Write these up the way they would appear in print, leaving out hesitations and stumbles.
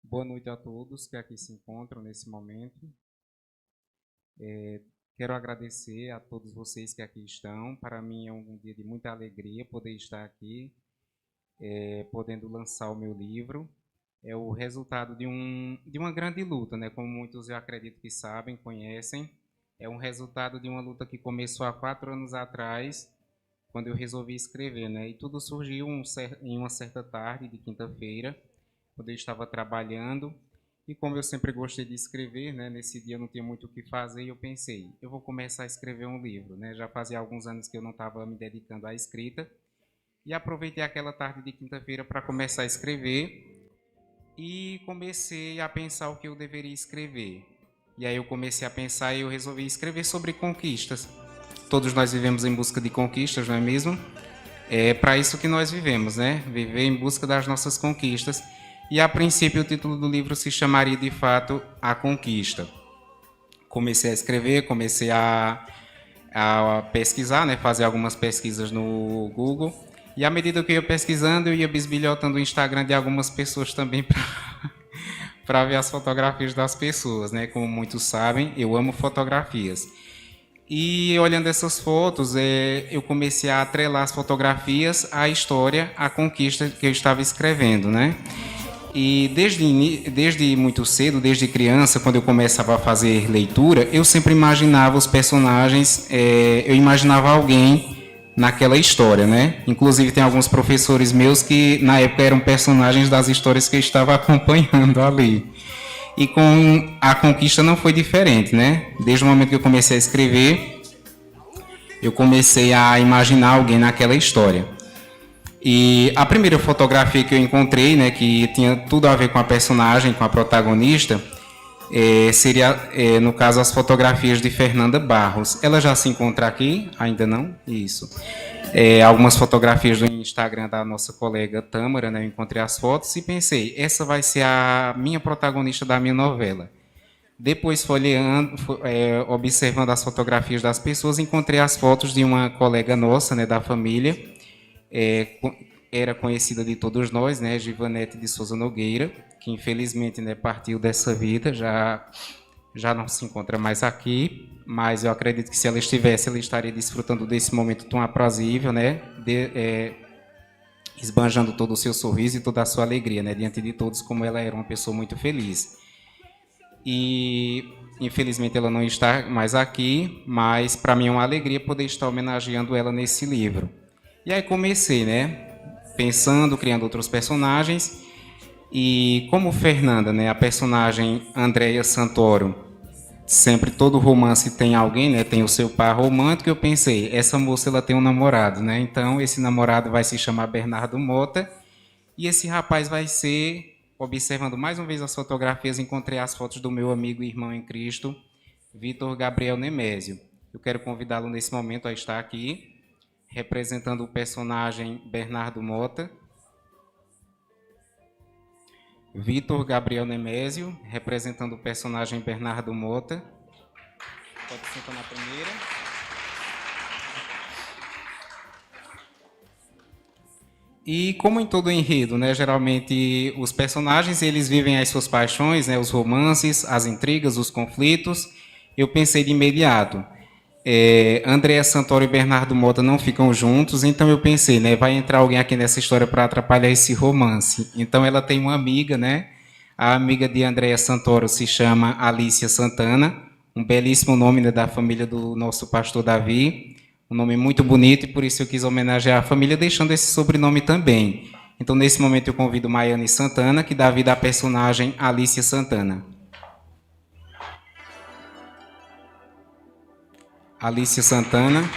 Boa noite a todos que aqui se encontram nesse momento. Quero agradecer a todos vocês que aqui estão. Para mim é um dia de muita alegria poder estar aqui, podendo lançar o meu livro. É o resultado de uma grande luta, né? Como muitos eu acredito que sabem, conhecem. É um resultado de uma luta que começou há 4 anos atrás, quando eu resolvi escrever, né? E tudo surgiu em uma certa tarde de quinta-feira, quando eu estava trabalhando. E como eu sempre gostei de escrever, né, nesse dia eu não tinha muito o que fazer e eu pensei, eu vou começar a escrever um livro, né? Já fazia alguns anos que eu não estava me dedicando à escrita e aproveitei aquela tarde de quinta-feira para começar a escrever e comecei a pensar o que eu deveria escrever. E aí eu comecei a pensar e eu resolvi escrever sobre conquistas. Todos nós vivemos em busca de conquistas, não é mesmo? É para isso que nós vivemos, né? Viver em busca das nossas conquistas. E a princípio o título do livro se chamaria de fato A Conquista. Comecei a escrever, comecei a pesquisar, né? Fazer algumas pesquisas no Google. E à medida que eu ia pesquisando, eu ia bisbilhotando o Instagram de algumas pessoas também para ver as fotografias das pessoas, né? Como muitos sabem, eu amo fotografias. E olhando essas fotos, eu comecei a atrelar as fotografias à história, à conquista que eu estava escrevendo, né? E desde muito cedo, desde criança, quando eu começava a fazer leitura, eu sempre imaginava os personagens, eu imaginava alguém naquela história, né? Inclusive tem alguns professores meus que na época eram personagens das histórias que eu estava acompanhando ali. E com a conquista não foi diferente, né? Desde o momento que eu comecei a escrever, eu comecei a imaginar alguém naquela história. E a primeira fotografia que eu encontrei, né, que tinha tudo a ver com a personagem, com a protagonista, seria, no caso, as fotografias de Fernanda Barros. Ela já se encontra aqui? Ainda não? Isso. Algumas fotografias do Instagram da nossa colega Tâmara, né, eu encontrei as fotos e pensei, essa vai ser a minha protagonista da minha novela. Depois, folheando, observando as fotografias das pessoas, encontrei as fotos de uma colega nossa, né, da família, era conhecida de todos nós, né, Givanete de Souza Nogueira, que infelizmente, né, partiu dessa vida, já não se encontra mais aqui, mas eu acredito que se ela estivesse, ela estaria desfrutando desse momento tão aprazível, né, esbanjando todo o seu sorriso e toda a sua alegria, né, diante de todos, como ela era uma pessoa muito feliz. E infelizmente ela não está mais aqui, mas para mim é uma alegria poder estar homenageando ela nesse livro. E aí comecei, né, pensando, criando outros personagens, e como Fernanda, né, a personagem Andréia Santoro, sempre todo romance tem alguém, né, tem o seu par romântico, eu pensei, essa moça ela tem um namorado, né, então esse namorado vai se chamar Bernardo Mota, e esse rapaz vai ser, observando mais uma vez as fotografias, encontrei as fotos do meu amigo e irmão em Cristo, Vitor Gabriel Nemésio. Eu quero convidá-lo nesse momento a estar aqui, representando o personagem Bernardo Mota. Vitor Gabriel Nemésio, representando o personagem Bernardo Mota. Pode sentar na primeira. E como em todo enredo, né, geralmente os personagens eles vivem as suas paixões, né, os romances, as intrigas, os conflitos. Eu pensei de imediato, Andréa Santoro e Bernardo Mota não ficam juntos, então eu pensei, né, vai entrar alguém aqui nessa história para atrapalhar esse romance. Então ela tem uma amiga, né, a amiga de Andréa Santoro se chama Alícia Santana, um belíssimo nome, né, da família do nosso pastor Davi, um nome muito bonito e por isso eu quis homenagear a família deixando esse sobrenome também. Então nesse momento eu convido Maiane Santana, que dá vida à personagem Alícia Santana. Alícia Santana.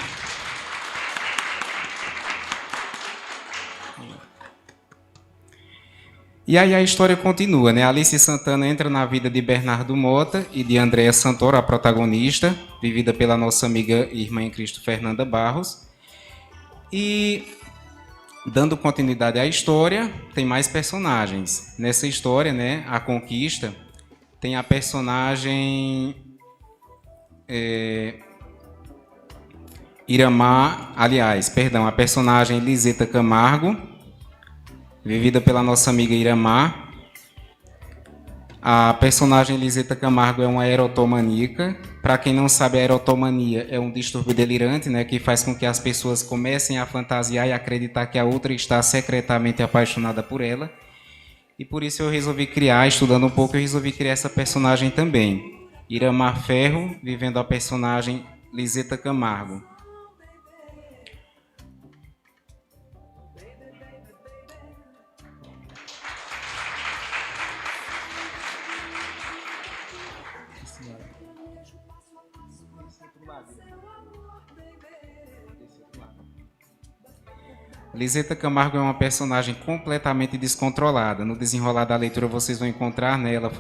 E aí a história continua, né? Alícia Santana entra na vida de Bernardo Mota e de Andréa Santoro, a protagonista, vivida pela nossa amiga e irmã em Cristo Fernanda Barros. E dando continuidade à história, tem mais personagens. Nessa história, né, a conquista, tem a personagem a personagem Liseta Camargo, vivida pela nossa amiga Iramar. A personagem Liseta Camargo é uma erotomaníaca. Para quem não sabe, a erotomania é um distúrbio delirante, né, que faz com que as pessoas comecem a fantasiar e acreditar que a outra está secretamente apaixonada por ela. E por isso eu resolvi criar, estudando um pouco, eu resolvi criar essa personagem também. Iramar Ferro, vivendo a personagem Liseta Camargo. Liseta Camargo é uma personagem completamente descontrolada. No desenrolar da leitura vocês vão encontrar, né, ela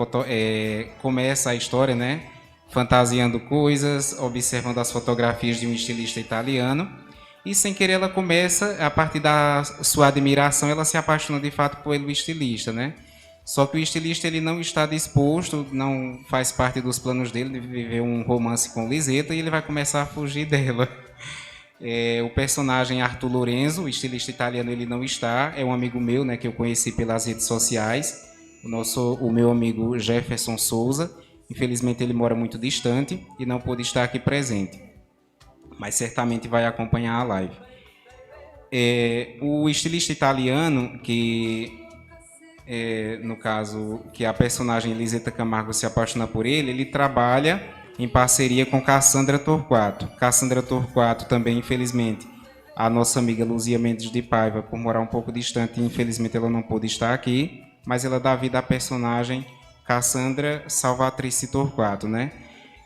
começa a história, né, fantasiando coisas, observando as fotografias de um estilista italiano, e sem querer ela começa, a partir da sua admiração, ela se apaixona de fato pelo estilista, né? Só que o estilista ele não está disposto, não faz parte dos planos dele de viver um romance com Liseta, e ele vai começar a fugir dela. O personagem Arthur Lorenzo, o estilista italiano, ele não está. É um amigo meu, né, que eu conheci pelas redes sociais. O meu amigo Jefferson Souza. Infelizmente ele mora muito distante e não pôde estar aqui presente, mas certamente vai acompanhar a live. O estilista italiano, no caso, que a personagem Liseta Camargo se apaixona por ele, ele trabalha em parceria com Cassandra Torquato. Cassandra Torquato também, infelizmente, a nossa amiga Luzia Mendes de Paiva, por morar um pouco distante, infelizmente ela não pôde estar aqui, mas ela dá vida à personagem Cassandra Salvatrice Torquato, né?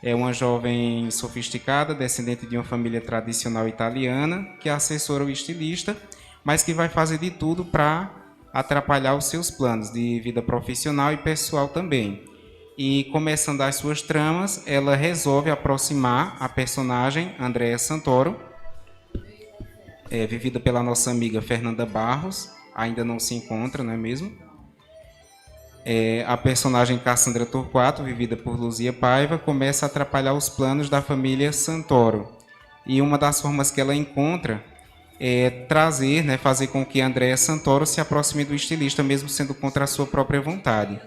É uma jovem sofisticada, descendente de uma família tradicional italiana, que assessora o estilista, mas que vai fazer de tudo para atrapalhar os seus planos de vida profissional e pessoal também. E, começando as suas tramas, ela resolve aproximar a personagem Andréa Santoro, vivida pela nossa amiga Fernanda Barros, ainda não se encontra, não é mesmo? A personagem Cassandra Torquato, vivida por Luzia Paiva, começa a atrapalhar os planos da família Santoro. E uma das formas que ela encontra é trazer, né, fazer com que Andréa Santoro se aproxime do estilista, mesmo sendo contra a sua própria vontade.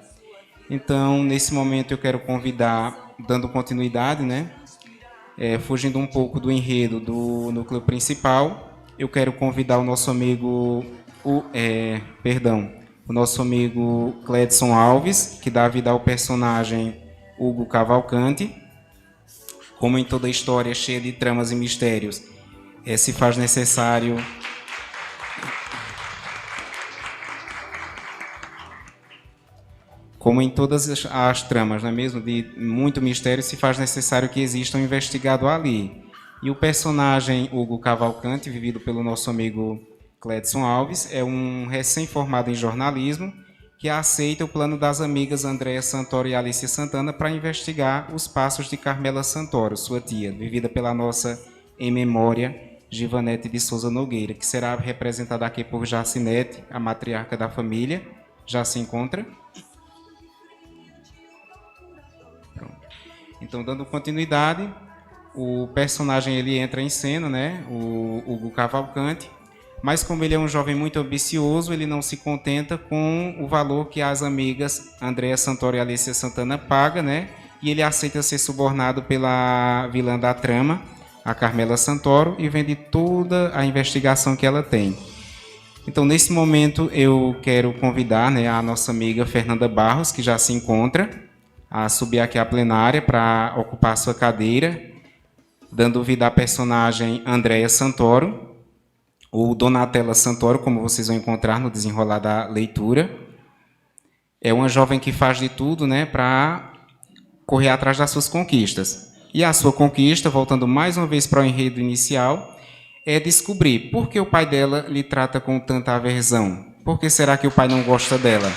Então, nesse momento, eu quero convidar, dando continuidade, né, fugindo um pouco do enredo do núcleo principal, eu quero convidar o nosso amigo, o nosso amigo Cledson Alves, que dá vida ao personagem Hugo Cavalcante. Como em toda história cheia de tramas e mistérios, se faz necessário como em todas as tramas, não é mesmo, de muito mistério, se faz necessário que exista um investigado ali. E o personagem Hugo Cavalcante, vivido pelo nosso amigo Cledson Alves, é um recém-formado em jornalismo que aceita o plano das amigas Andréa Santoro e Alicia Santana para investigar os passos de Carmela Santoro, sua tia, vivida pela nossa, em memória, Givanete de Souza Nogueira, que será representada aqui por Jacinete, a matriarca da família. Já se encontra? Então, dando continuidade, o personagem ele entra em cena, né? O Hugo Cavalcante, mas como ele é um jovem muito ambicioso, ele não se contenta com o valor que as amigas Andréa Santoro e Alicia Santana pagam, né? E ele aceita ser subornado pela vilã da trama, a Carmela Santoro, e vende toda a investigação que ela tem. Então, nesse momento, eu quero convidar, né, a nossa amiga Fernanda Barros, que já se encontra, a subir aqui à plenária para ocupar a sua cadeira, dando vida à personagem Andréa Santoro, ou Donatella Santoro, como vocês vão encontrar no desenrolar da leitura. É uma jovem que faz de tudo, né, para correr atrás das suas conquistas. E a sua conquista, voltando mais uma vez para o enredo inicial, é descobrir por que o pai dela lhe trata com tanta aversão. Por que será que o pai não gosta dela?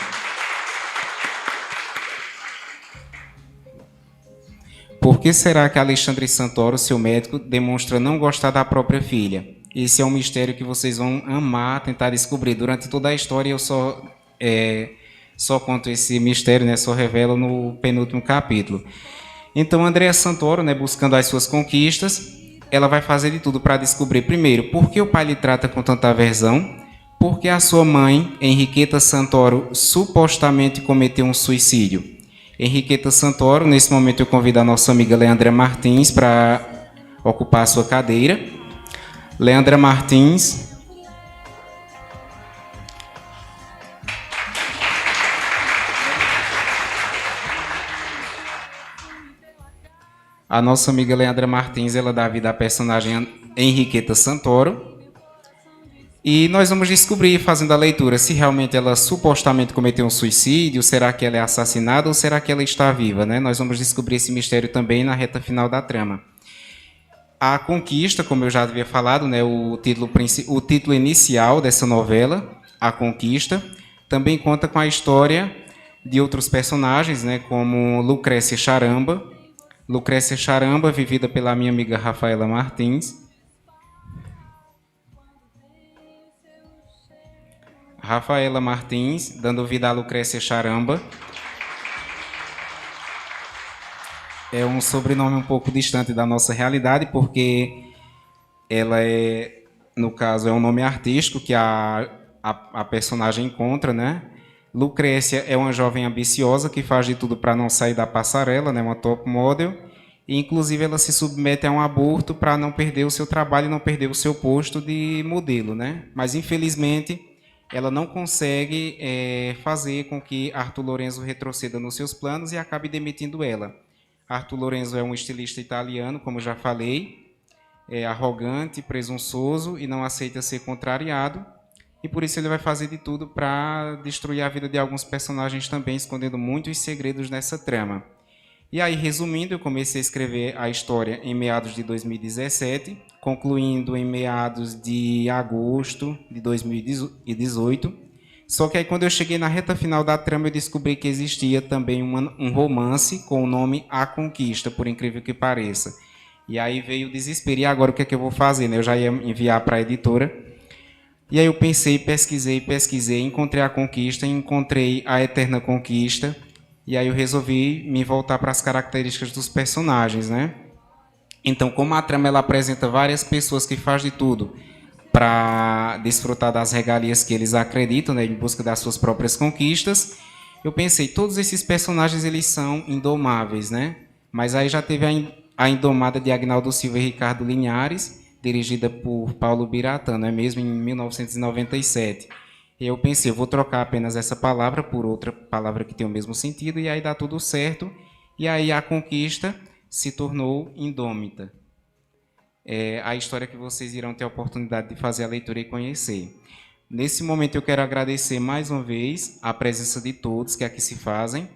Por que será que Alexandre Santoro, seu médico, demonstra não gostar da própria filha? Esse é um mistério que vocês vão amar tentar descobrir. Durante toda a história eu só conto esse mistério, né? Só revelo no penúltimo capítulo. Então, Andréa Santoro, né, buscando as suas conquistas, ela vai fazer de tudo para descobrir, primeiro, por que o pai lhe trata com tanta aversão, porque a sua mãe, Henriqueta Santoro, supostamente cometeu um suicídio. Henriqueta Santoro. Nesse momento eu convido a nossa amiga Leandra Martins para ocupar a sua cadeira. Leandra Martins. A nossa amiga Leandra Martins, ela dá vida à personagem Henriqueta Santoro. E nós vamos descobrir, fazendo a leitura, se realmente ela supostamente cometeu um suicídio, será que ela é assassinada ou será que ela está viva, né? Nós vamos descobrir esse mistério também na reta final da trama. A Conquista, como eu já havia falado, né, o título inicial dessa novela, A Conquista, também conta com a história de outros personagens, né, como Lucrécia Charamba. Lucrécia Charamba, vivida pela minha amiga Rafaela Martins. Rafaela Martins, dando vida a Lucrécia Charamba. É um sobrenome um pouco distante da nossa realidade, porque ela é, no caso, é um nome artístico que a personagem encontra, né? Lucrécia é uma jovem ambiciosa que faz de tudo para não sair da passarela, né? Uma top model. E, inclusive, ela se submete a um aborto para não perder o seu trabalho e não perder o seu posto de modelo, né? Mas, infelizmente, ela não consegue fazer com que Arthur Lorenzo retroceda nos seus planos e acabe demitindo ela. Arthur Lorenzo é um estilista italiano, como já falei, é arrogante, presunçoso e não aceita ser contrariado. E por isso ele vai fazer de tudo para destruir a vida de alguns personagens também, escondendo muitos segredos nessa trama. E aí, resumindo, eu comecei a escrever a história em meados de 2017, concluindo em meados de agosto de 2018. Só que aí, quando eu cheguei na reta final da trama, eu descobri que existia também um romance com o nome A Conquista, por incrível que pareça. E aí veio o desespero. E agora o que é que eu vou fazer, né? Eu já ia enviar para a editora. E aí eu pensei, pesquisei, encontrei A Conquista, encontrei A Eterna Conquista. E aí eu resolvi me voltar para as características dos personagens, né? Então, como a trama ela apresenta várias pessoas que fazem de tudo para desfrutar das regalias que eles acreditam, né, em busca das suas próprias conquistas, eu pensei, todos esses personagens eles são indomáveis, né? Mas aí já teve a Indomada de Agnaldo Silva e Ricardo Linhares, dirigida por Paulo Biratã, não é mesmo, em 1997. E eu pensei, eu vou trocar apenas essa palavra por outra palavra que tem o mesmo sentido, e aí dá tudo certo. E aí a conquista se tornou indômita. É a história que vocês irão ter a oportunidade de fazer a leitura e conhecer. Nesse momento eu quero agradecer mais uma vez a presença de todos que aqui se fazem,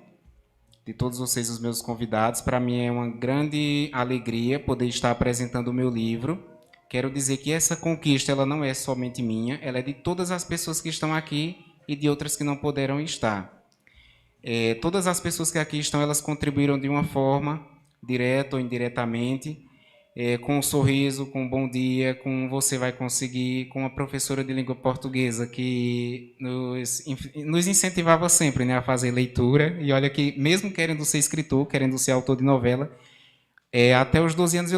de todos vocês, os meus convidados. Para mim é uma grande alegria poder estar apresentando o meu livro. Quero dizer que essa conquista ela não é somente minha, ela é de todas as pessoas que estão aqui e de outras que não puderam estar. Todas as pessoas que aqui estão, elas contribuíram de uma forma, direta ou indiretamente, com um sorriso, com um bom dia, com você vai conseguir, com uma professora de língua portuguesa que nos incentivava sempre, né, a fazer leitura. E olha que, mesmo querendo ser escritor, querendo ser autor de novela, até os 12 anos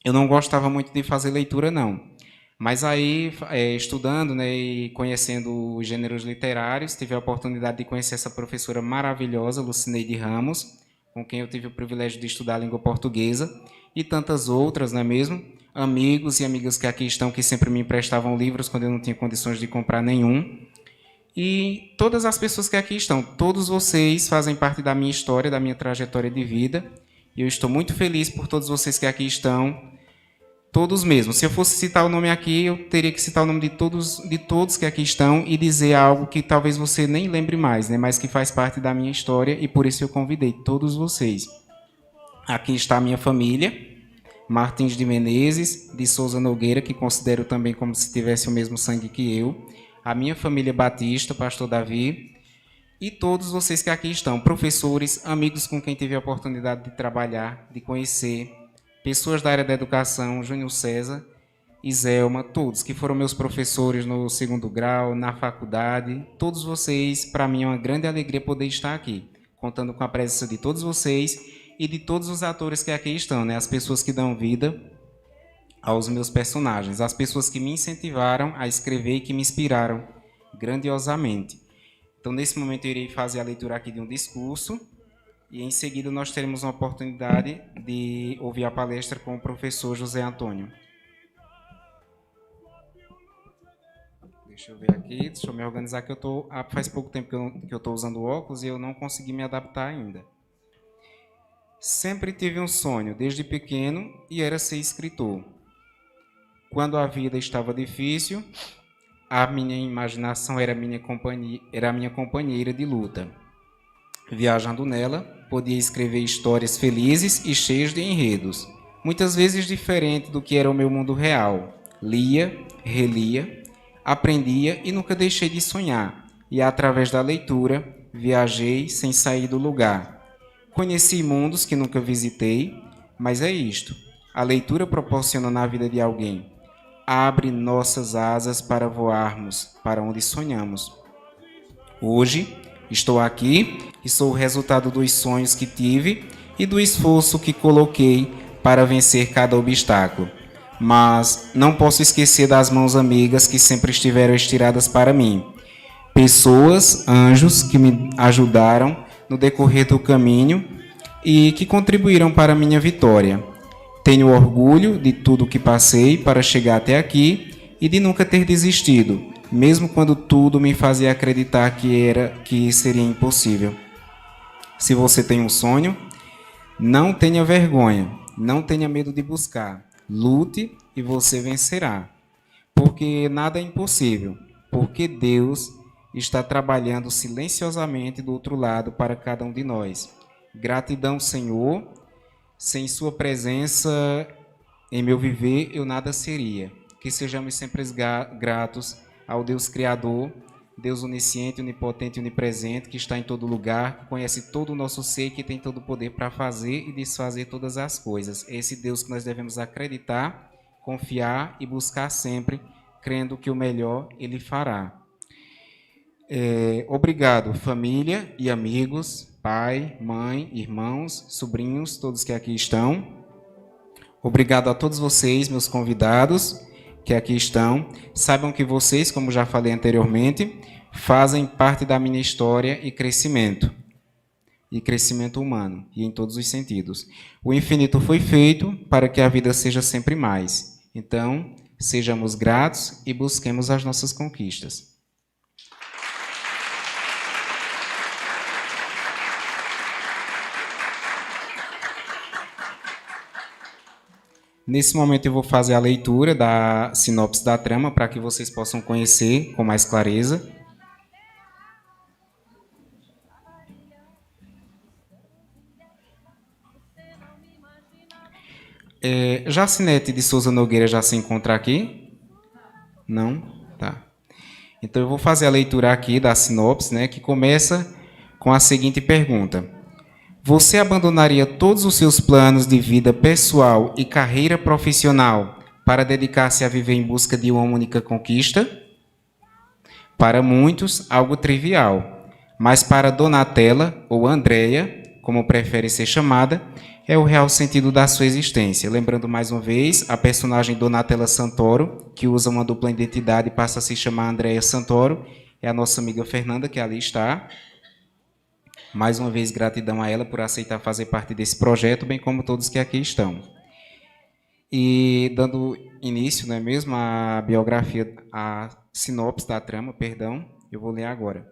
eu não gostava muito de fazer leitura, não. Mas aí, estudando, né, e conhecendo os gêneros literários, tive a oportunidade de conhecer essa professora maravilhosa, Lucineide Ramos, com quem eu tive o privilégio de estudar a língua portuguesa, e tantas outras, não é mesmo? Amigos e amigas que aqui estão, que sempre me emprestavam livros quando eu não tinha condições de comprar nenhum. E todas as pessoas que aqui estão, todos vocês fazem parte da minha história, da minha trajetória de vida. E eu estou muito feliz por todos vocês que aqui estão, todos mesmo. Se eu fosse citar o nome aqui, eu teria que citar o nome de todos que aqui estão e dizer algo que talvez você nem lembre mais, né? Mas que faz parte da minha história e por isso eu convidei todos vocês. Aqui está a minha família, Martins de Menezes, de Souza Nogueira, que considero também como se tivesse o mesmo sangue que eu. A minha família Batista, pastor Davi, e todos vocês que aqui estão, professores, amigos com quem tive a oportunidade de trabalhar, de conhecer, pessoas da área da educação, Júnior César, Iselma, todos que foram meus professores no segundo grau, na faculdade, todos vocês, para mim é uma grande alegria poder estar aqui, contando com a presença de todos vocês e de todos os atores que aqui estão, né? As pessoas que dão vida aos meus personagens, as pessoas que me incentivaram a escrever e que me inspiraram grandiosamente. Então, nesse momento, eu irei fazer a leitura aqui de um discurso E em seguida nós teremos uma oportunidade de ouvir a palestra com o professor José Antônio. Deixa eu ver aqui, deixa eu me organizar que faz pouco tempo que eu estou usando óculos e eu não consegui me adaptar ainda. Sempre tive um sonho desde pequeno e era ser escritor. Quando a vida estava difícil, a minha imaginação era a minha companheira de luta. Viajando nela, podia escrever histórias felizes e cheias de enredos, muitas vezes diferente do que era o meu mundo real. Lia, relia, aprendia e nunca deixei de sonhar. E através da leitura, viajei sem sair do lugar. Conheci mundos que nunca visitei, mas é isto. A leitura proporciona na vida de alguém. Abre nossas asas para voarmos para onde sonhamos. Hoje, estou aqui e sou o resultado dos sonhos que tive e do esforço que coloquei para vencer cada obstáculo. Mas não posso esquecer das mãos amigas que sempre estiveram estiradas para mim. Pessoas, anjos, que me ajudaram no decorrer do caminho e que contribuíram para a minha vitória. Tenho orgulho de tudo que passei para chegar até aqui e de nunca ter desistido, mesmo quando tudo me fazia acreditar que seria impossível. Se você tem um sonho, não tenha vergonha, não tenha medo de buscar. Lute e você vencerá. Porque nada é impossível, porque Deus está trabalhando silenciosamente do outro lado para cada um de nós. Gratidão, Senhor. Sem sua presença em meu viver, eu nada seria. Que sejamos sempre gratos ao Deus Criador, Deus onisciente, onipotente e onipresente, que está em todo lugar, que conhece todo o nosso ser e que tem todo o poder para fazer e desfazer todas as coisas. É esse Deus que nós devemos acreditar, confiar e buscar sempre, crendo que o melhor Ele fará. Obrigado, família e amigos, pai, mãe, irmãos, sobrinhos, todos que aqui estão. Obrigado a todos vocês, meus convidados, que aqui estão. Saibam que vocês, como já falei anteriormente, fazem parte da minha história e crescimento humano, e em todos os sentidos. O infinito foi feito para que a vida seja sempre mais. Então, sejamos gratos e busquemos as nossas conquistas. Nesse momento eu vou fazer a leitura da sinopse da trama para que vocês possam conhecer com mais clareza. Jacinete de Souza Nogueira já se encontra aqui? Não? Tá. Então eu vou fazer a leitura aqui da sinopse, né, que começa com a seguinte pergunta. Você abandonaria todos os seus planos de vida pessoal e carreira profissional para dedicar-se a viver em busca de uma única conquista? Para muitos, algo trivial, mas para Donatella, ou Andréia, como prefere ser chamada, é o real sentido da sua existência. Lembrando mais uma vez, a personagem Donatella Santoro, que usa uma dupla identidade e passa a se chamar Andréia Santoro, é a nossa amiga Fernanda, que ali está. Mais uma vez, gratidão a ela por aceitar fazer parte desse projeto, bem como todos que aqui estão. E dando início, não é mesmo, à biografia, à sinopse da trama, perdão, eu vou ler agora.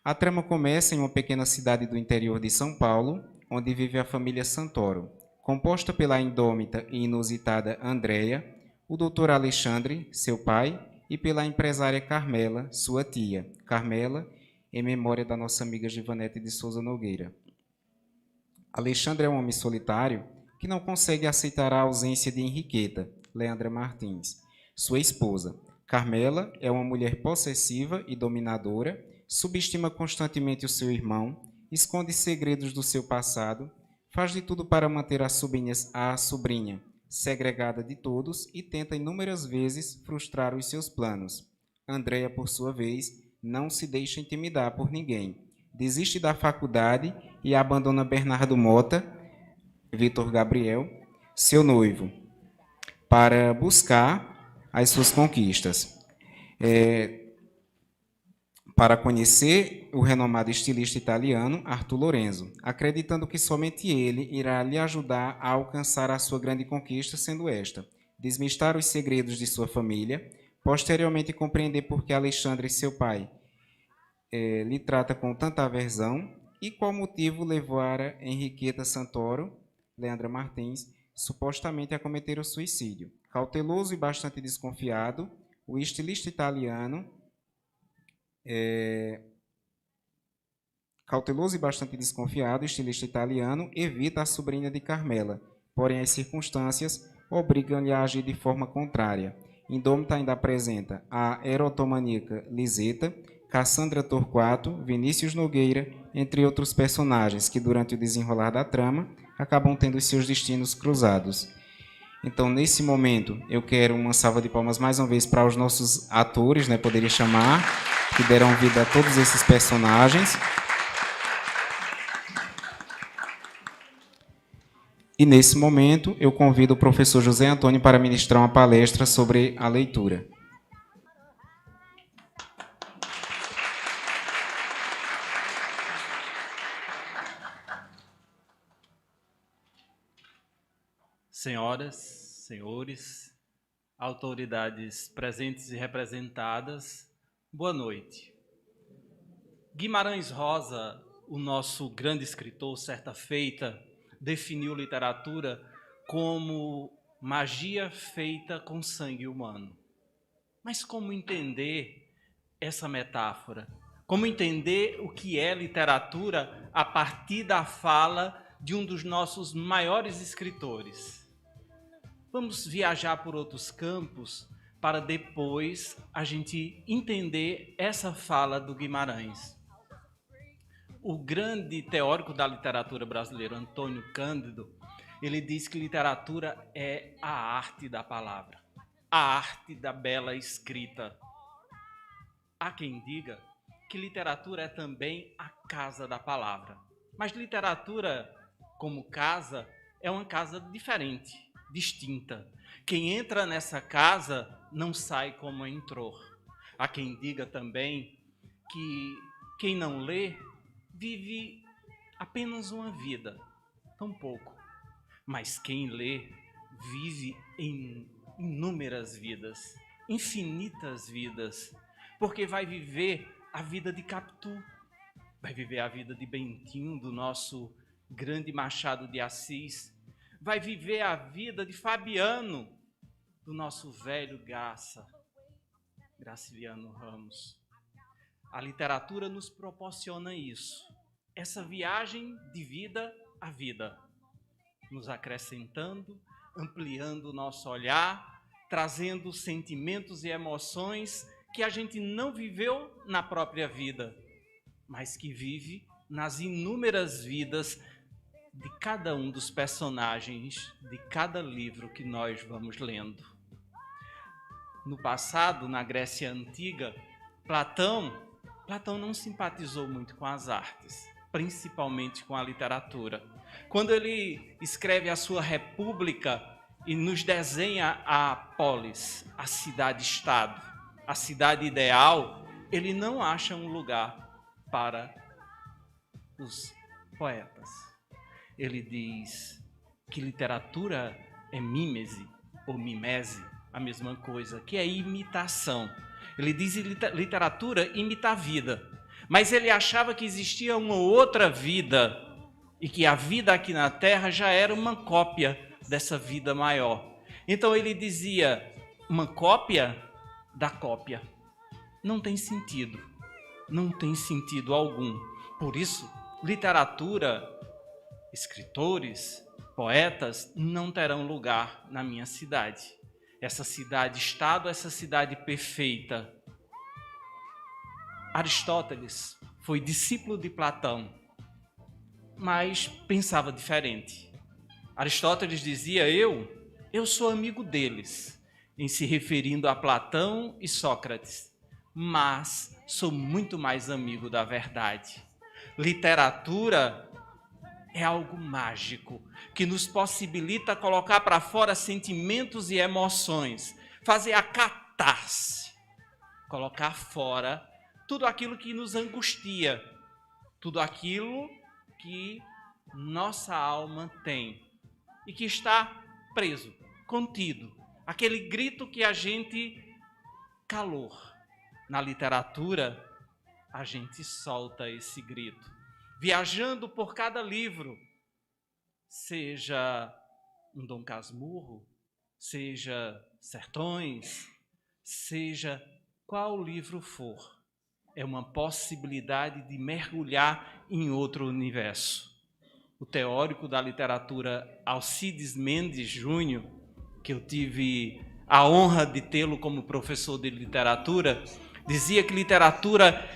A trama começa em uma pequena cidade do interior de São Paulo, onde vive a família Santoro, composta pela indômita e inusitada Andréia, o doutor Alexandre, seu pai, e pela empresária Carmela, sua tia. Carmela, em memória da nossa amiga Givanete de Souza Nogueira. Alexandre é um homem solitário que não consegue aceitar a ausência de Henriqueta, Leandra Martins, sua esposa. Carmela é uma mulher possessiva e dominadora, subestima constantemente o seu irmão, esconde segredos do seu passado, faz de tudo para manter a sobrinha segregada de todos e tenta inúmeras vezes frustrar os seus planos. Andréia, por sua vez, não se deixa intimidar por ninguém. Desiste da faculdade e abandona Bernardo Mota, Vitor Gabriel, seu noivo, para buscar as suas conquistas. para conhecer o renomado estilista italiano Arthur Lorenzo, acreditando que somente ele irá lhe ajudar a alcançar a sua grande conquista, sendo esta: desmistar os segredos de sua família, posteriormente compreender por que Alexandre, seu pai, lhe trata com tanta aversão e qual motivo levara Henriqueta Santoro, Leandra Martins, supostamente a cometer o suicídio. Cauteloso e bastante desconfiado, o estilista italiano evita a sobrinha de Carmela, porém as circunstâncias obrigam-lhe a agir de forma contrária. Indômita ainda apresenta a erotomaníaca Liseta, Cassandra Torquato, Vinícius Nogueira, entre outros personagens que, durante o desenrolar da trama, acabam tendo seus destinos cruzados. Então, nesse momento, eu quero uma salva de palmas mais uma vez para os nossos atores, né, poderia chamar, que deram vida a todos esses personagens. E, nesse momento, eu convido o professor José Antônio para ministrar uma palestra sobre a leitura. Senhoras, senhores, autoridades presentes e representadas, boa noite. Guimarães Rosa, o nosso grande escritor, certa feita, definiu literatura como magia feita com sangue humano. Mas como entender essa metáfora? Como entender o que é literatura a partir da fala de um dos nossos maiores escritores? Vamos viajar por outros campos para depois a gente entender essa fala do Guimarães. O grande teórico da literatura brasileira, Antônio Cândido, ele diz que literatura é a arte da palavra, a arte da bela escrita. Há quem diga que literatura é também a casa da palavra. Mas literatura, como casa, é uma casa diferente, distinta. Quem entra nessa casa não sai como entrou. Há quem diga também que quem não lê vive apenas uma vida, tão pouco. Mas quem lê vive em inúmeras vidas, infinitas vidas, porque vai viver a vida de Capitu, vai viver a vida de Bentinho, do nosso grande Machado de Assis, vai viver a vida de Fabiano, do nosso velho Garça, Graciliano Ramos. A literatura nos proporciona isso, essa viagem de vida a vida, nos acrescentando, ampliando o nosso olhar, trazendo sentimentos e emoções que a gente não viveu na própria vida, mas que vive nas inúmeras vidas de cada um dos personagens de cada livro que nós vamos lendo. No passado, na Grécia Antiga, Platão não simpatizou muito com as artes, principalmente com a literatura. Quando ele escreve a sua República e nos desenha a polis, a cidade-estado, a cidade ideal, ele não acha um lugar para os poetas. Ele diz que literatura é mímese ou mimese, a mesma coisa, que é imitação. Ele diz que literatura imita a vida, mas ele achava que existia uma outra vida e que a vida aqui na Terra já era uma cópia dessa vida maior. Então ele dizia, uma cópia da cópia. Não tem sentido algum. Por isso, literatura, escritores, poetas não terão lugar na minha cidade. Essa cidade-estado, essa cidade perfeita. Aristóteles foi discípulo de Platão, mas pensava diferente. Aristóteles dizia, eu sou amigo deles, em se referindo a Platão e Sócrates, mas sou muito mais amigo da verdade. Literatura é algo mágico, que nos possibilita colocar para fora sentimentos e emoções, fazer a catarse, colocar fora tudo aquilo que nos angustia, tudo aquilo que nossa alma tem e que está preso, contido. Aquele grito que a gente calou. Na literatura, a gente solta esse grito. Viajando por cada livro, seja um Dom Casmurro, seja Sertões, seja qual livro for, é uma possibilidade de mergulhar em outro universo. O teórico da literatura Alcides Mendes Júnior, que eu tive a honra de tê-lo como professor de literatura, dizia que literatura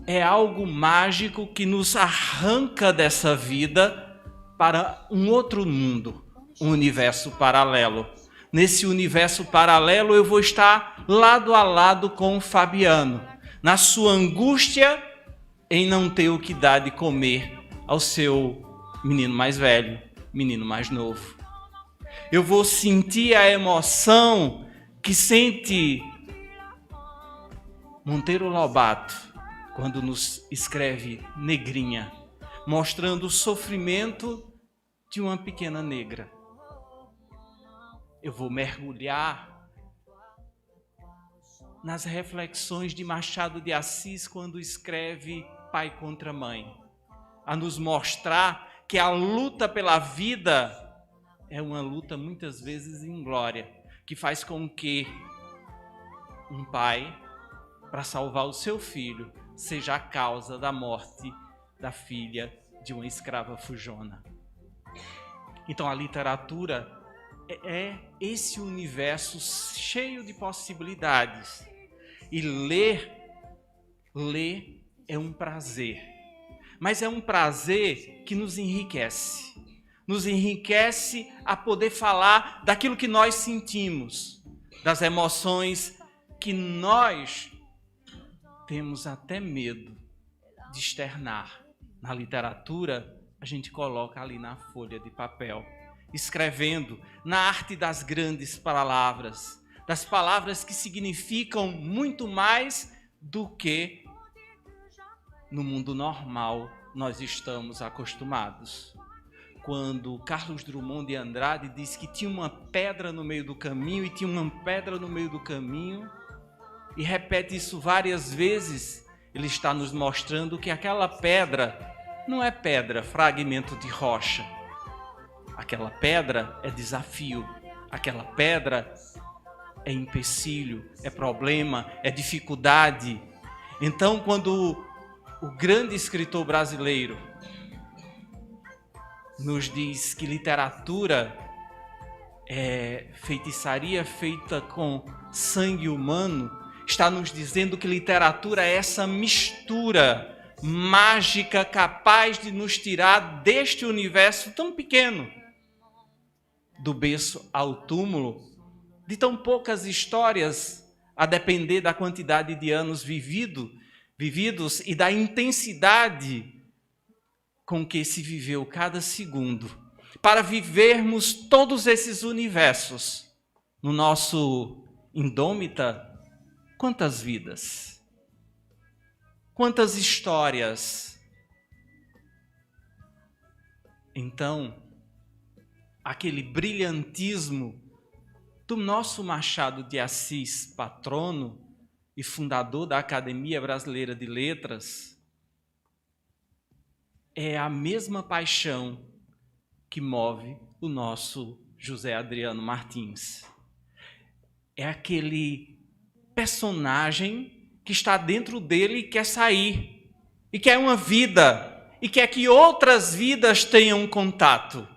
é algo mágico que nos arranca dessa vida para um outro mundo, um universo paralelo. Nesse universo paralelo eu vou estar lado a lado com o Fabiano, na sua angústia em não ter o que dar de comer ao seu menino mais velho, menino mais novo. Eu vou sentir a emoção que sente Monteiro Lobato quando nos escreve Negrinha, mostrando o sofrimento de uma pequena negra. Eu vou mergulhar nas reflexões de Machado de Assis quando escreve Pai contra Mãe, a nos mostrar que a luta pela vida é uma luta muitas vezes inglória, que faz com que um pai, para salvar o seu filho, seja a causa da morte da filha de uma escrava fujona. Então a literatura é esse universo cheio de possibilidades. E ler é um prazer. Mas é um prazer que nos enriquece. Nos enriquece a poder falar daquilo que nós sentimos, das emoções que nós temos até medo de externar. Na literatura, a gente coloca ali na folha de papel, escrevendo na arte das grandes palavras, das palavras que significam muito mais do que no mundo normal nós estamos acostumados. Quando Carlos Drummond de Andrade diz que tinha uma pedra no meio do caminho e tinha uma pedra no meio do caminho, e repete isso várias vezes, ele está nos mostrando que aquela pedra não é pedra, fragmento de rocha. Aquela pedra é desafio, aquela pedra é empecilho, é problema, é dificuldade. Então, quando o grande escritor brasileiro nos diz que literatura é feitiçaria feita com sangue humano, está nos dizendo que literatura é essa mistura mágica capaz de nos tirar deste universo tão pequeno, do berço ao túmulo, de tão poucas histórias, a depender da quantidade de anos vividos e da intensidade com que se viveu cada segundo, para vivermos todos esses universos no nosso indômita. Quantas vidas, quantas histórias. Então, aquele brilhantismo do nosso Machado de Assis, patrono e fundador da Academia Brasileira de Letras, é a mesma paixão que move o nosso José Adriano Martins. É aquele personagem que está dentro dele e quer sair, e quer uma vida, e quer que outras vidas tenham contato.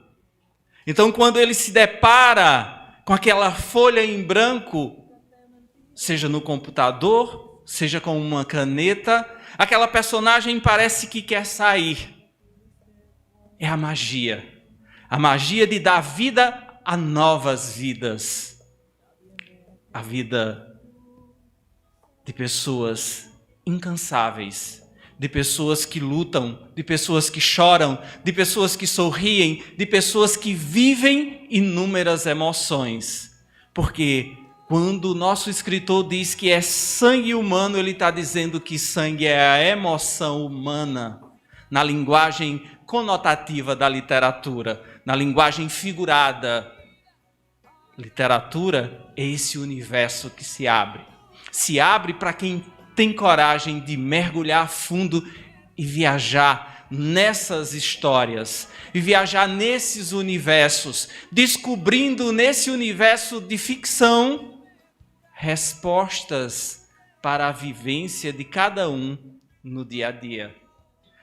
Então, quando ele se depara com aquela folha em branco, seja no computador, seja com uma caneta, aquela personagem parece que quer sair. É a magia de dar vida a novas vidas, a vida de pessoas incansáveis, de pessoas que lutam, de pessoas que choram, de pessoas que sorriem, de pessoas que vivem inúmeras emoções. Porque Quando o nosso escritor diz que é sangue humano, ele está dizendo que sangue é a emoção humana, na linguagem conotativa da literatura, na linguagem figurada. Literatura é esse universo que se abre. Se abre para quem tem coragem de mergulhar fundo e viajar nessas histórias, e viajar nesses universos, descobrindo nesse universo de ficção respostas para a vivência de cada um no dia a dia.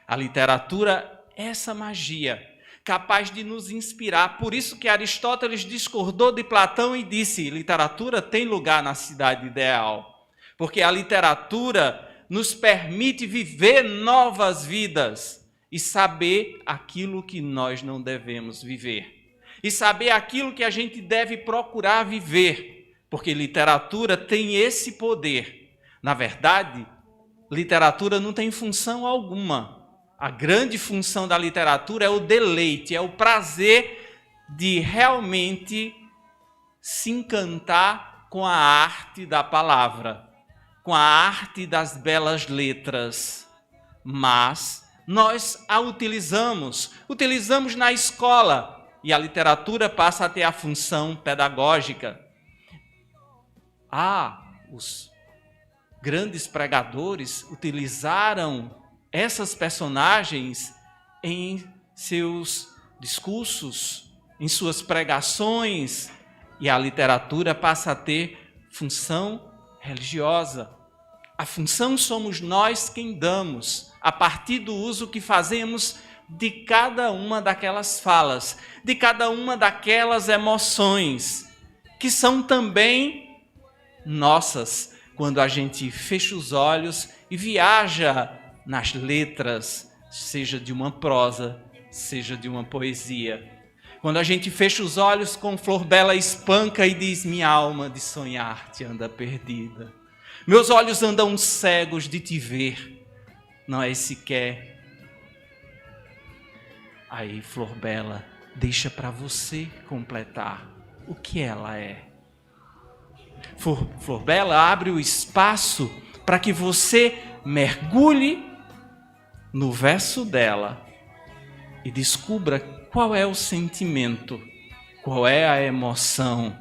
A literatura é essa magia, capaz de nos inspirar. Por isso que Aristóteles discordou de Platão e disse: literatura tem lugar na cidade ideal, porque a literatura nos permite viver novas vidas e saber aquilo que nós não devemos viver, e saber aquilo que a gente deve procurar viver, porque literatura tem esse poder. Na verdade, literatura não tem função alguma. A grande função da literatura é o deleite, é o prazer de realmente se encantar com a arte da palavra, com a arte das belas letras. Mas nós a utilizamos na escola, e a literatura passa a ter a função pedagógica. Os grandes pregadores utilizaram essas personagens em seus discursos, em suas pregações, e a literatura passa a ter função religiosa. A função somos nós quem damos, a partir do uso que fazemos de cada uma daquelas falas, de cada uma daquelas emoções, que são também nossas, quando a gente fecha os olhos e viaja nas letras, seja de uma prosa, seja de uma poesia. Quando a gente fecha os olhos com Flor Bela Espanca e diz: minha alma de sonhar-te anda perdida, meus olhos andam cegos de te ver, não é sequer. Aí Flor Bela deixa para você completar o que ela é. Flor Bela abre o espaço para que você mergulhe no verso dela e descubra qual é o sentimento, qual é a emoção.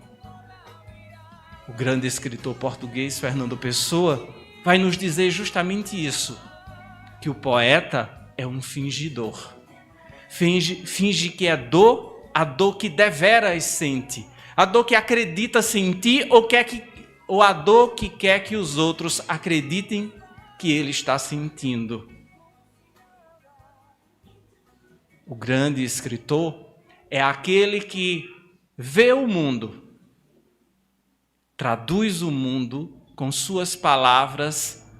O grande escritor português Fernando Pessoa vai nos dizer justamente isso, que o poeta é um fingidor. Finge que é dor, a dor que deveras sente, a dor que acredita sentir ou a dor que quer que os outros acreditem que ele está sentindo. O grande escritor é aquele que vê o mundo, traduz o mundo com suas palavras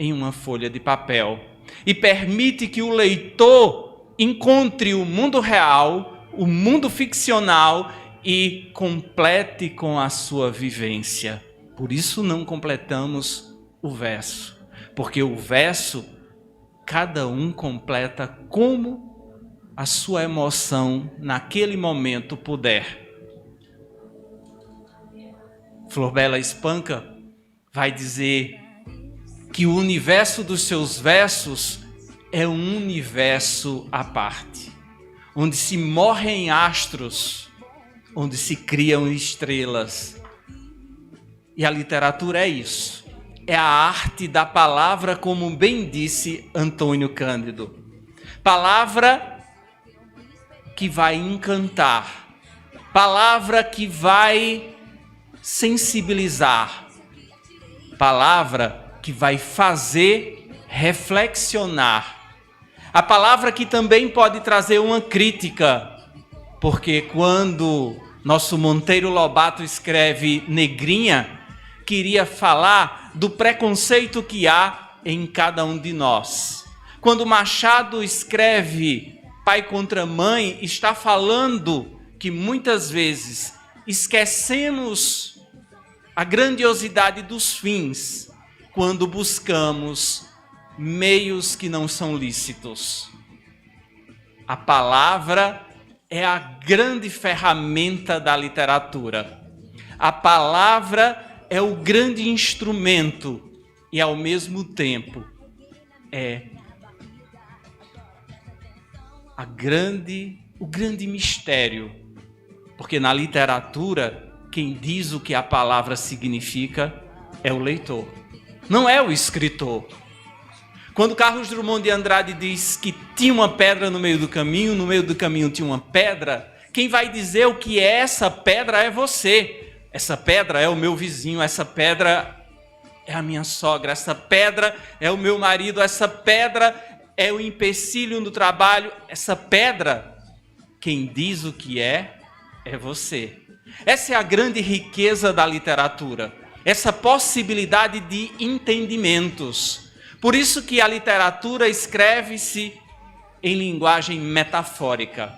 em uma folha de papel e permite que o leitor encontre o mundo real, o mundo ficcional e complete com a sua vivência. Por isso não completamos o verso, porque o verso cada um completa como a sua emoção naquele momento puder. Flor Bela Espanca vai dizer que o universo dos seus versos é um universo à parte, onde se morrem astros, onde se criam estrelas. E a literatura é isso. É a arte da palavra, como bem disse Antônio Cândido. Palavra que vai encantar. Palavra que vai sensibilizar. Palavra que vai fazer reflexionar. A palavra que também pode trazer uma crítica, porque quando nosso Monteiro Lobato escreve Negrinha, queria falar do preconceito que há em cada um de nós. Quando Machado escreve Pai contra Mãe, está falando que muitas vezes esquecemos a grandiosidade dos fins quando buscamos meios que não são lícitos. A palavra é a grande ferramenta da literatura. A palavra é o grande instrumento e, ao mesmo tempo, é o grande mistério. Porque na literatura, quem diz o que a palavra significa é o leitor, não é o escritor. Quando Carlos Drummond de Andrade diz que tinha uma pedra no meio do caminho tinha uma pedra, quem vai dizer o que é essa pedra é você. Essa pedra é o meu vizinho, essa pedra é a minha sogra, essa pedra é o meu marido, essa pedra é o empecilho no trabalho, essa pedra, quem diz o que é você. Essa é a grande riqueza da literatura, essa possibilidade de entendimentos. Por isso que a literatura escreve-se em linguagem metafórica,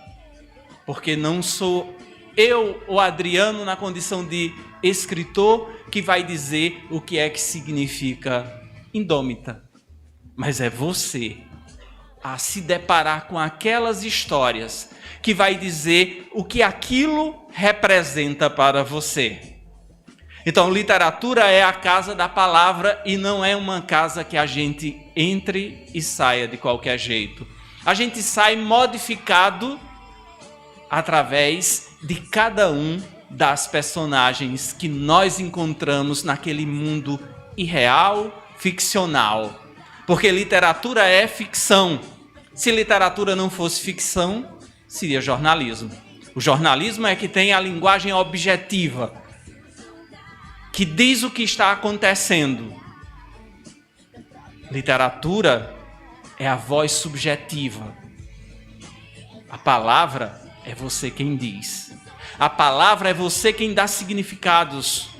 porque não sou eu, o Adriano, na condição de escritor, que vai dizer o que é que significa indômita, mas é você a se deparar com aquelas histórias que vai dizer o que aquilo representa para você. Então, literatura é a casa da palavra e não é uma casa que a gente entre e saia de qualquer jeito. A gente sai modificado através de cada um das personagens que nós encontramos naquele mundo irreal, ficcional. Porque literatura é ficção. Se literatura não fosse ficção, seria jornalismo. O jornalismo é que tem a linguagem objetiva, que diz o que está acontecendo. Literatura é a voz subjetiva. A palavra é você quem diz. A palavra é você quem dá significados.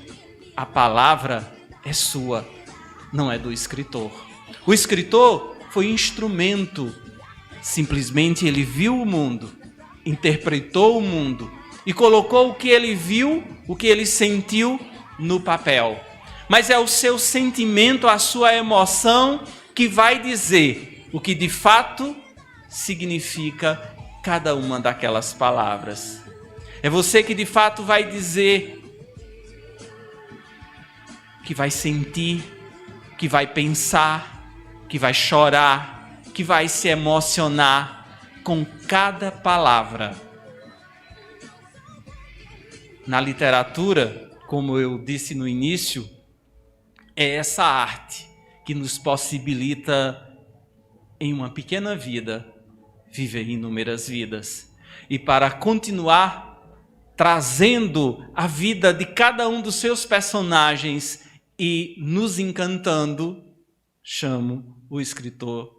A palavra é sua, não é do escritor. O escritor foi instrumento. Simplesmente ele viu o mundo, interpretou o mundo e colocou o que ele viu, o que ele sentiu no papel. Mas é o seu sentimento, a sua emoção que vai dizer o que de fato significa cada uma daquelas palavras. É você que de fato vai dizer, que vai sentir, que vai pensar, que vai chorar, que vai se emocionar com cada palavra. Na literatura, como eu disse no início, é essa arte que nos possibilita, em uma pequena vida, viver inúmeras vidas. E para continuar trazendo a vida de cada um dos seus personagens e nos encantando, chamo o escritor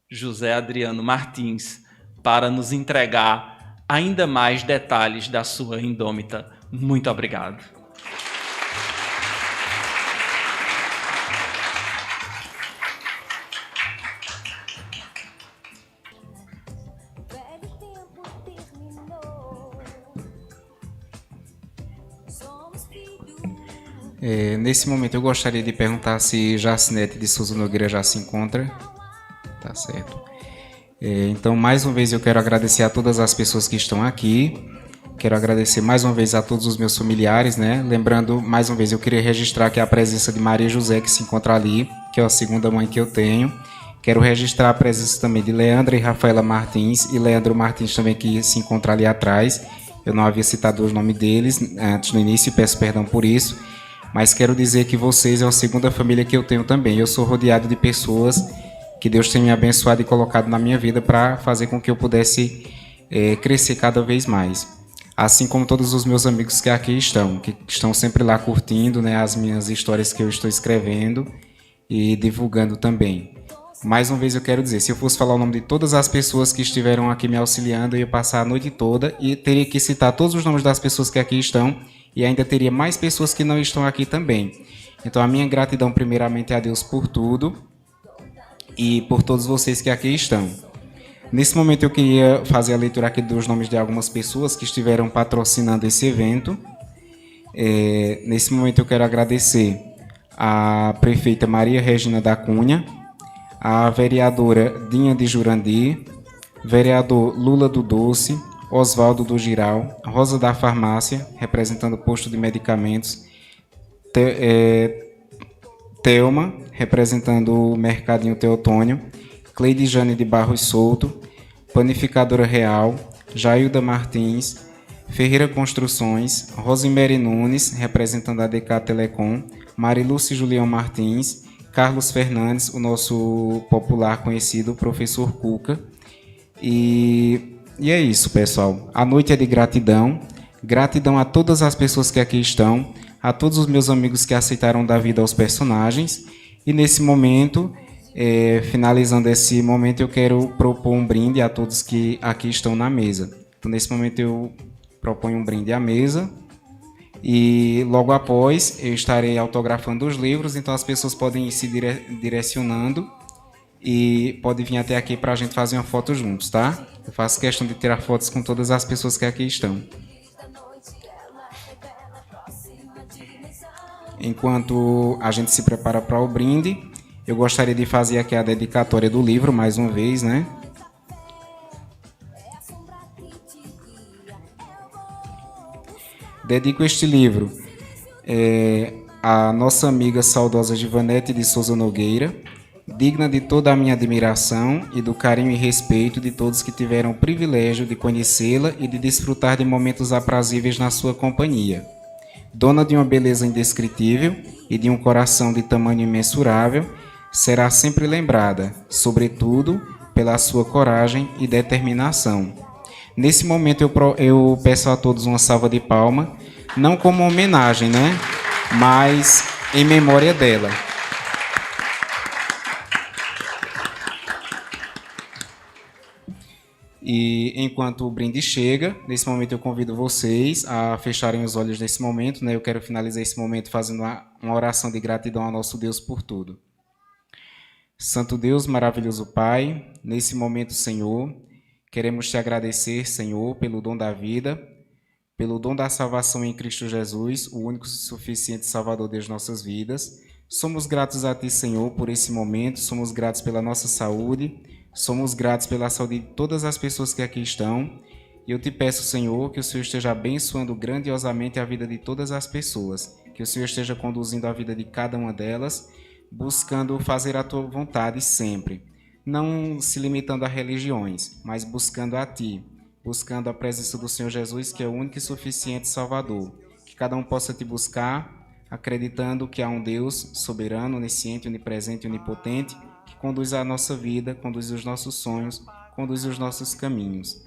José Adriano Martins para nos entregar ainda mais detalhes da sua indômita. Muito obrigado. Nesse momento eu gostaria de perguntar se Jacinete de Souza Nogueira já se encontra. Tá certo. Então, mais uma vez eu quero agradecer a todas as pessoas que estão aqui. Quero agradecer mais uma vez a todos os meus familiares, né? Lembrando, mais uma vez, eu queria registrar aqui a presença de Maria José, que se encontra ali, que é a segunda mãe que eu tenho. Quero registrar a presença também de Leandra e Rafaela Martins, e Leandro Martins também, que se encontra ali atrás. Eu não havia citado os nomes deles antes no início e peço perdão por isso. Mas quero dizer que vocês é a segunda família que eu tenho também. Eu sou rodeado de pessoas que Deus tem me abençoado e colocado na minha vida para fazer com que eu pudesse crescer cada vez mais. Assim como todos os meus amigos que aqui estão, que estão sempre lá curtindo, né, as minhas histórias que eu estou escrevendo e divulgando também. Mais uma vez eu quero dizer, se eu fosse falar o nome de todas as pessoas que estiveram aqui me auxiliando, eu ia passar a noite toda e teria que citar todos os nomes das pessoas que aqui estão, e ainda teria mais pessoas que não estão aqui também. Então a minha gratidão primeiramente é a Deus por tudo e por todos vocês que aqui estão. Nesse momento eu queria fazer a leitura aqui dos nomes de algumas pessoas que estiveram patrocinando esse evento. Nesse momento eu quero agradecer a prefeita Maria Regina da Cunha, a vereadora Dinha de Jurandir, vereador Lula do Doce, Oswaldo do Giral, Rosa da Farmácia, representando o posto de medicamentos, Thelma, representando o Mercadinho Teotônio, Cleide Jane de Barros Souto, Panificadora Real, Jailda Martins, Ferreira Construções, Rosemary Nunes, representando a DK Telecom, Mariluce Julião Martins, Carlos Fernandes, o nosso popular conhecido professor Cuca. E é isso, pessoal. A noite é de gratidão. Gratidão a todas as pessoas que aqui estão, a todos os meus amigos que aceitaram dar vida aos personagens. E nesse momento, finalizando esse momento, eu quero propor um brinde a todos que aqui estão na mesa. Então, nesse momento, eu proponho um brinde à mesa. E logo após, eu estarei autografando os livros, então as pessoas podem ir se direcionando e podem vir até aqui para a gente fazer uma foto juntos, tá? Eu faço questão de tirar fotos com todas as pessoas que aqui estão. Enquanto a gente se prepara para o brinde, eu gostaria de fazer aqui a dedicatória do livro, mais uma vez, né? Dedico este livro à nossa amiga saudosa Givanete de Souza Nogueira, digna de toda a minha admiração e do carinho e respeito de todos que tiveram o privilégio de conhecê-la e de desfrutar de momentos aprazíveis na sua companhia. Dona de uma beleza indescritível e de um coração de tamanho imensurável, será sempre lembrada, sobretudo, pela sua coragem e determinação. Nesse momento eu peço a todos uma salva de palmas, não como homenagem, né? Mas em memória dela. E enquanto o brinde chega, nesse momento eu convido vocês a fecharem os olhos nesse momento, né? Eu quero finalizar esse momento fazendo uma oração de gratidão ao nosso Deus por tudo. Santo Deus, maravilhoso Pai, nesse momento, Senhor, queremos te agradecer, Senhor, pelo dom da vida, pelo dom da salvação em Cristo Jesus, o único e suficiente Salvador das nossas vidas. Somos gratos a Ti, Senhor, por esse momento, somos gratos pela nossa saúde, somos gratos pela saúde de todas as pessoas que aqui estão. E eu te peço, Senhor, que o Senhor esteja abençoando grandiosamente a vida de todas as pessoas, que o Senhor esteja conduzindo a vida de cada uma delas, buscando fazer a Tua vontade sempre. Não se limitando a religiões, mas buscando a Ti, buscando a presença do Senhor Jesus, que é o único e suficiente Salvador. Que cada um possa Te buscar, acreditando que há um Deus soberano, onisciente, onipresente e onipotente, que conduz a nossa vida, conduz os nossos sonhos, conduz os nossos caminhos.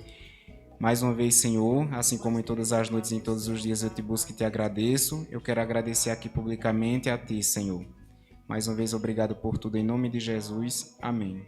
Mais uma vez, Senhor, assim como em todas as noites e em todos os dias eu Te busco e Te agradeço, eu quero agradecer aqui publicamente a Ti, Senhor. Mais uma vez, obrigado por tudo, em nome de Jesus. Amém.